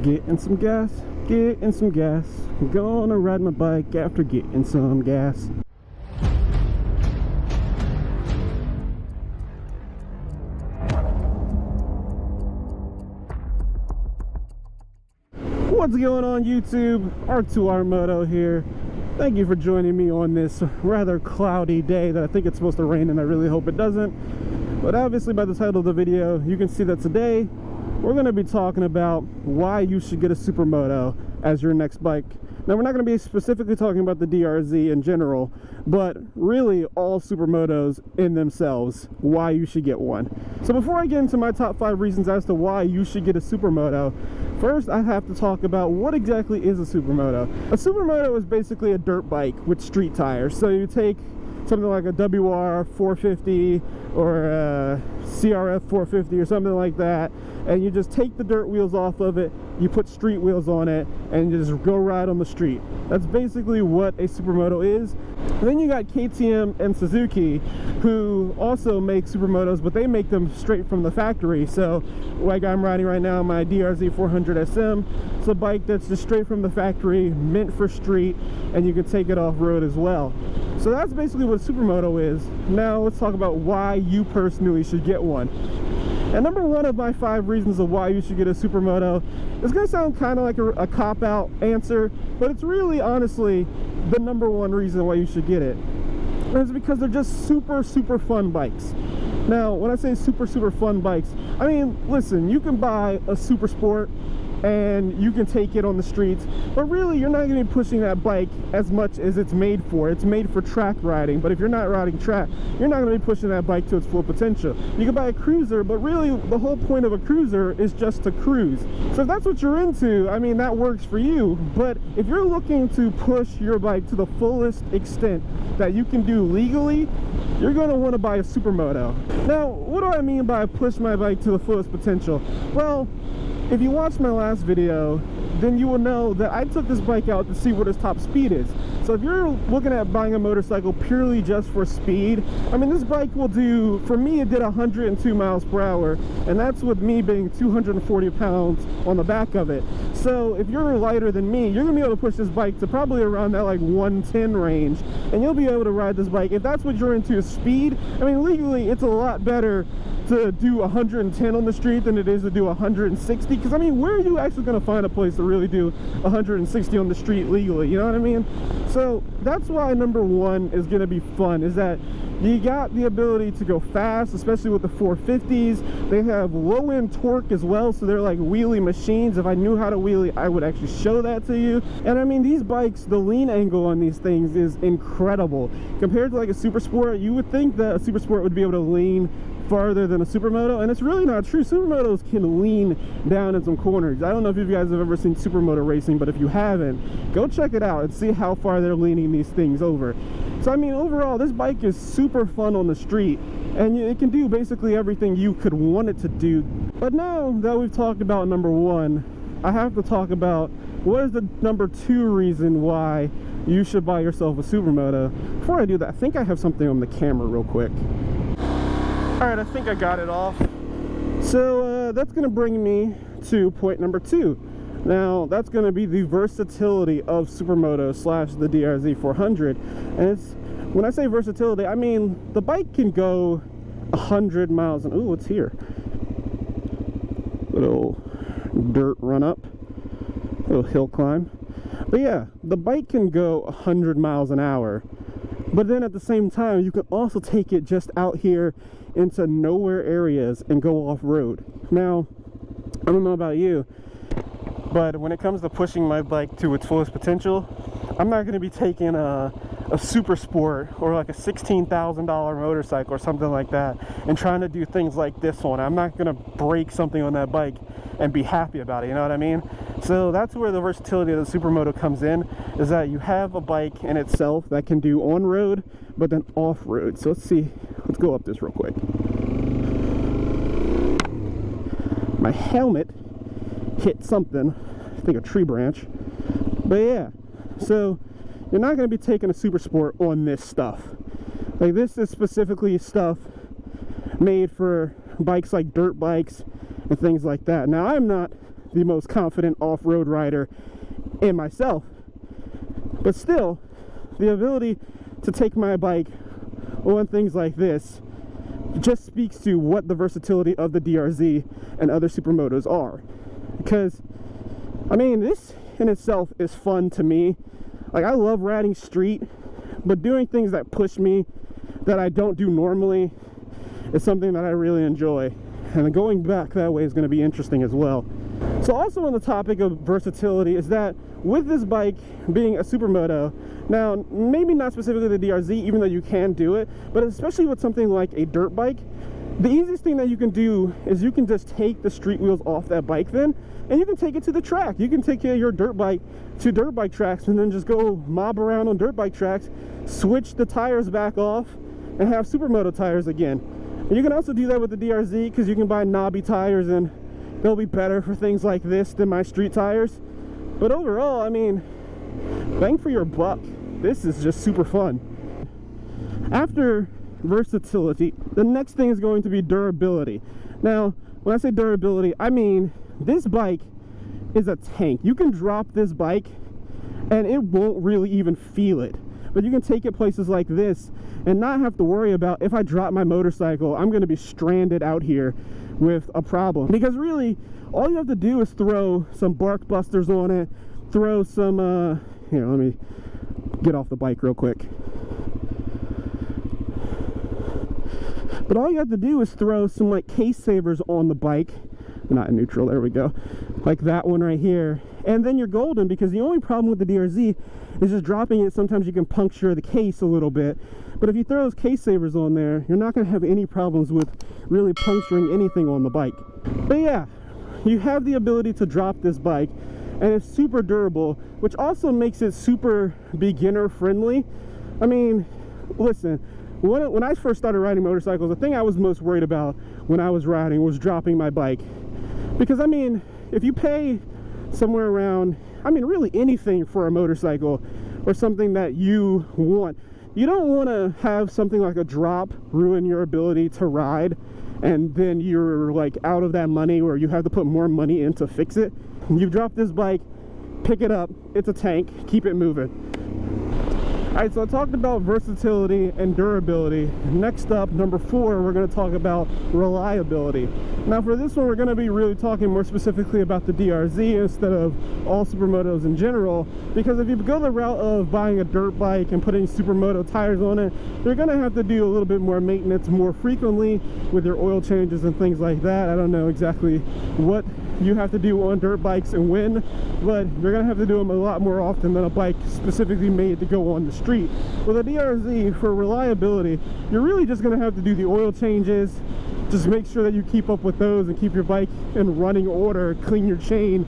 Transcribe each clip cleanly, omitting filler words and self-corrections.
Getting some gas, getting some gas. Gonna ride my bike after getting some gas. What's going on YouTube? R2R Moto here. Thank you for joining me on this rather cloudy day that I think it's supposed to rain, and I really hope it doesn't. But obviously by the title of the video, you can see that today we're going to be talking about why you should get a Supermoto as your next bike. Now, we're not going to be specifically talking about the DRZ in general, but really all Supermotos in themselves, why you should get one. So before I get into my top 5 reasons as to why you should get a Supermoto, first I have to talk about what exactly is a Supermoto. A Supermoto is basically a dirt bike with street tires. So you take something like a WR450 or a CRF450 or something like that, and you just take the dirt wheels off of it, you put street wheels on it, and you just go ride on the street. That's basically what a Supermoto is. And then you got KTM and Suzuki, who also make Supermotos, but they make them straight from the factory. So like I'm riding right now, my DRZ400SM. It's a bike that's just straight from the factory, meant for street, and you can take it off-road as well. So that's basically what a Supermoto is. Now let's talk about why you personally should get one. And number one of my 5 reasons of why you should get a Supermoto is going to sound kind of like a cop-out answer, but it's really honestly the number one reason why you should get it. And it's because they're just super fun bikes. Now when I say super fun bikes, I mean, listen, you can buy a Super Sport and you can take it on the streets, but really you're not going to be pushing that bike as much as it's made for. It's made for track riding, but if you're not riding track, you're not going to be pushing that bike to its full potential. You can buy a cruiser, but really the whole point of a cruiser is just to cruise. So if that's what you're into, I mean, that works for you. But if you're looking to push your bike to the fullest extent that you can do legally, you're going to want to buy a Supermoto. Now, what do I mean by push my bike to the fullest potential? Well, if you watched my last video, then you will know that I took this bike out to see what its top speed is. So if you're looking at buying a motorcycle purely just for speed, I mean, this bike will do, for me it did 102 miles per hour, and that's with me being 240 pounds on the back of it. So if you're lighter than me, you're gonna be able to push this bike to probably around that like 110 range, and you'll be able to ride this bike. If that's what you're into, is speed, I mean, legally it's a lot better to do 110 on the street than it is to do 160, because I mean, where are you actually going to find a place to really do 160 on the street legally, you know what I mean? So that's why number one is going to be fun, is that you got the ability to go fast, especially with the 450s. They have low-end torque as well, so they're like wheelie machines. If I knew how to wheelie, I would actually show that to you. And I mean, these bikes, the lean angle on these things is incredible. Compared to like a Super Sport, you would think that a Super Sport would be able to lean farther than a Supermoto, and it's really not true. Supermotos can lean down in some corners. I don't know if you guys have ever seen Supermoto racing, but if you haven't, go check it out and see how far they're leaning these things over. So I mean, overall, this bike is super fun on the street, and it can do basically everything you could want it to do. But now that we've talked about number one, I have to talk about what is the number 2 reason why you should buy yourself a Supermoto. Before I do that, I think I have something on the camera real quick. Alright, I think I got it off. So that's going to bring me to point number 2. Now, that's going to be the versatility of Supermoto / the DRZ400. And it's, when I say versatility, I mean the bike can go 100 miles an hour. Ooh, what's here? Little dirt run up, little hill climb. But yeah, the bike can go 100 miles an hour. But then at the same time, you can also take it just out here into nowhere areas and go off-road. Now, I don't know about you, but when it comes to pushing my bike to its fullest potential, I'm not going to be taking a Super Sport or like a $16,000 motorcycle or something like that and trying to do things like this one. I'm not going to break something on that bike and be happy about it, you know what I mean? So that's where the versatility of the Supermoto comes in, is that you have a bike in itself that can do on-road, but then off-road. So let's see, let's go up this real quick. My helmet hit something, I think a tree branch. But yeah, so you're not going to be taking a Super Sport on this stuff. Like, this is specifically stuff made for bikes like dirt bikes and things like that. Now, I'm not the most confident off-road rider in myself. But still, the ability to take my bike on things like this just speaks to what the versatility of the DRZ and other supermotos are. Because, I mean, this in itself is fun to me. Like, I love riding street, but doing things that push me that I don't do normally is something that I really enjoy. And going back that way is going to be interesting as well. So also on the topic of versatility is that with this bike being a supermoto, now maybe not specifically the DRZ, even though you can do it, but especially with something like a dirt bike, the easiest thing that you can do is you can just take the street wheels off that bike then, and you can take it to the track. You can take your dirt bike to dirt bike tracks and then just go mob around on dirt bike tracks, switch the tires back off, and have supermoto tires again. And you can also do that with the DRZ because you can buy knobby tires and they'll be better for things like this than my street tires. But overall, I mean, bang for your buck. This is just super fun. After versatility, the next thing is going to be durability. Now, when I say durability, I mean this bike is a tank. You can drop this bike and it won't really even feel it. But you can take it places like this and not have to worry about, if I drop my motorcycle, I'm going to be stranded out here with a problem. Because really, all you have to do is throw some bark busters on it, throw some, here, let me get off the bike real quick. But all you have to do is throw some like case savers on the bike. Not in neutral, there we go. Like that one right here. And then you're golden, because the only problem with the DRZ is just dropping it. Sometimes you can puncture the case a little bit. But if you throw those case savers on there, you're not going to have any problems with really puncturing anything on the bike. But yeah, you have the ability to drop this bike, and it's super durable, which also makes it super beginner friendly. I mean, listen, when I first started riding motorcycles, the thing I was most worried about when I was riding was dropping my bike. Because I mean, if you pay somewhere around, I mean really anything for a motorcycle or something that you want, you don't want to have something like a drop ruin your ability to ride, and then you're like out of that money, or you have to put more money in to fix it. You drop this bike, pick it up, it's a tank, keep it moving. Alright, so I talked about versatility and durability. Next up, number 4, we're going to talk about reliability. Now for this one, we're going to be really talking more specifically about the DRZ instead of all supermotos in general, because if you go the route of buying a dirt bike and putting supermoto tires on it, you're going to have to do a little bit more maintenance more frequently with your oil changes and things like that. I don't know exactly what you have to do on dirt bikes and when, but you're going to have to do them a lot more often than a bike specifically made to go on the street. With a DRZ, for reliability, you're really just going to have to do the oil changes. Just make sure that you keep up with those and keep your bike in running order, clean your chain.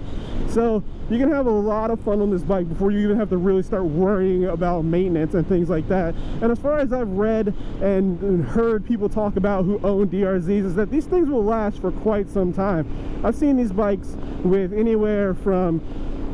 So you can have a lot of fun on this bike before you even have to really start worrying about maintenance and things like that. And as far as I've read and heard people talk about who own DRZs, is that these things will last for quite some time. I've seen these bikes with anywhere from,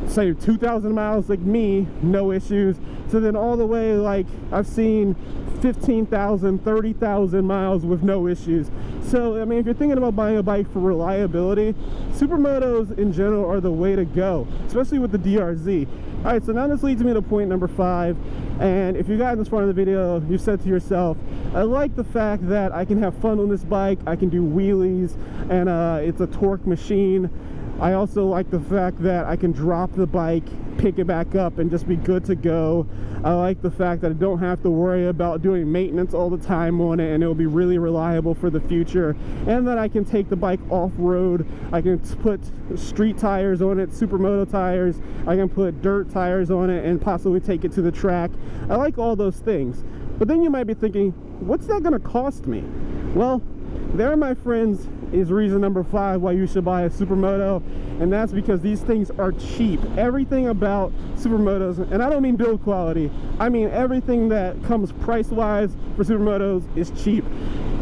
say, 2,000 miles like me, no issues, to then all the way, like, I've seen 15,000, 30,000 miles with no issues. So I mean, if you're thinking about buying a bike for reliability, supermotos in general are the way to go, especially with the DRZ. All right, so now this leads me to point number 5, and if you got this far in the video, you said to yourself, I like the fact that I can have fun on this bike, I can do wheelies, and it's a torque machine. I also like the fact that I can drop the bike, pick it back up, and just be good to go. I like the fact that I don't have to worry about doing maintenance all the time on it, and it'll be really reliable for the future. And that I can take the bike off-road. I can put street tires on it, supermoto tires. I can put dirt tires on it and possibly take it to the track. I like all those things. But then you might be thinking, what's that going to cost me? Well, there, my friends, is reason number 5 why you should buy a supermoto, and that's because these things are cheap. Everything about supermotos, and I don't mean build quality, I mean everything that comes price-wise for supermotos is cheap.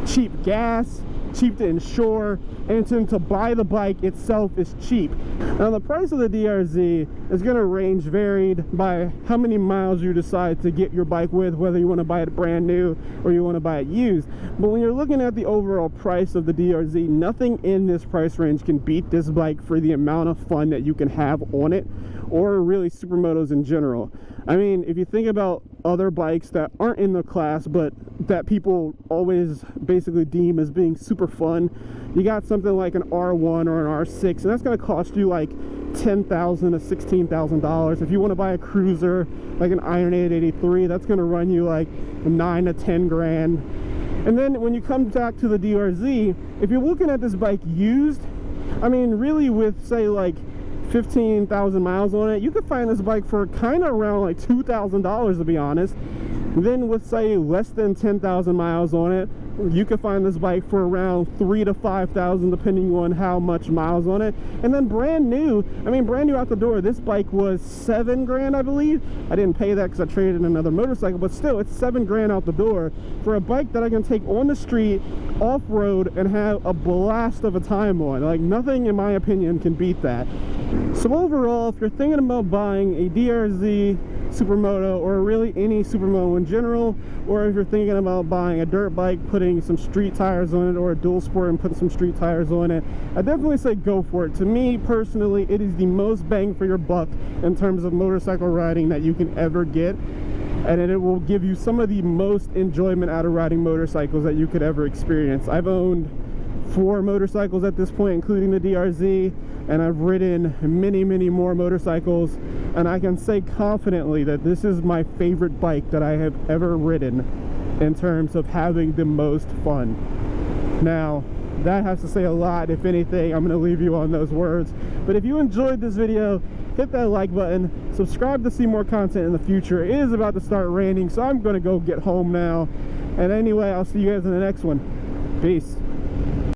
Cheap gas, cheap to insure, and to buy the bike itself is cheap. Now the price of the DRZ is going to range varied by how many miles you decide to get your bike with, whether you want to buy it brand new or you want to buy it used. But when you're looking at the overall price of the DRZ, nothing in this price range can beat this bike for the amount of fun that you can have on it, or really supermotos in general. I mean, if you think about other bikes that aren't in the class but that people always basically deem as being super fun, you got something like an R1 or an R6, and that's going to cost you like $10,000 to $16,000. If you want to buy a cruiser like an Iron 883, that's going to run you like 9 to 10 grand. And then when you come back to the DRZ, if you're looking at this bike used, I mean, really with say like 15,000 miles on it, you could find this bike for kind of around like $2,000 to be honest. Then with say less than 10,000 miles on it, you could find this bike for around 3,000 to 5,000 depending on how much miles on it. And then brand new, I mean brand new out the door, this bike was 7 grand I believe. I didn't pay that because I traded in another motorcycle, but still it's 7 grand out the door for a bike that I can take on the street, off-road, and have a blast of a time on. Like nothing in my opinion can beat that. So overall, if you're thinking about buying a DRZ Supermoto, or really any Supermoto in general, or if you're thinking about buying a dirt bike, putting some street tires on it, or a dual sport and putting some street tires on it, I definitely say go for it. To me personally, it is the most bang for your buck in terms of motorcycle riding that you can ever get, and it will give you some of the most enjoyment out of riding motorcycles that you could ever experience. I've owned 4 motorcycles at this point, including the DRZ, and I've ridden many more motorcycles, and I can say confidently that this is my favorite bike that I have ever ridden in terms of having the most fun. Now that has to say a lot. If anything, I'm going to leave you on those words. But if you enjoyed this video, hit that like button, subscribe to see more content in the future. It is about to start raining, so I'm going to go get home now. And anyway, I'll see you guys in the next one. Peace.